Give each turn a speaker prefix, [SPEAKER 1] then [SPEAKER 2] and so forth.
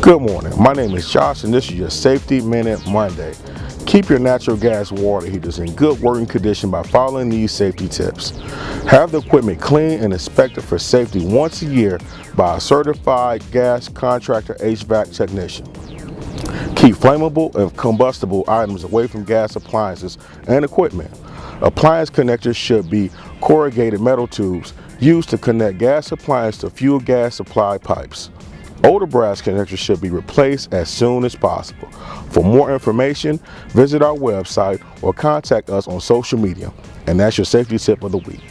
[SPEAKER 1] Good morning, my name is Josh and this is your Safety Minute Monday. Keep your natural gas water heaters in good working condition by following these safety tips. Have the equipment cleaned and inspected for safety once a year by a certified gas contractor HVAC technician. Keep flammable and combustible items away from gas appliances and equipment. Appliance connectors should be corrugated metal tubes used to connect gas appliances to fuel gas supply pipes. Older brass connectors should be replaced as soon as possible. For more information, visit our website or contact us on social media. And that's your safety tip of the week.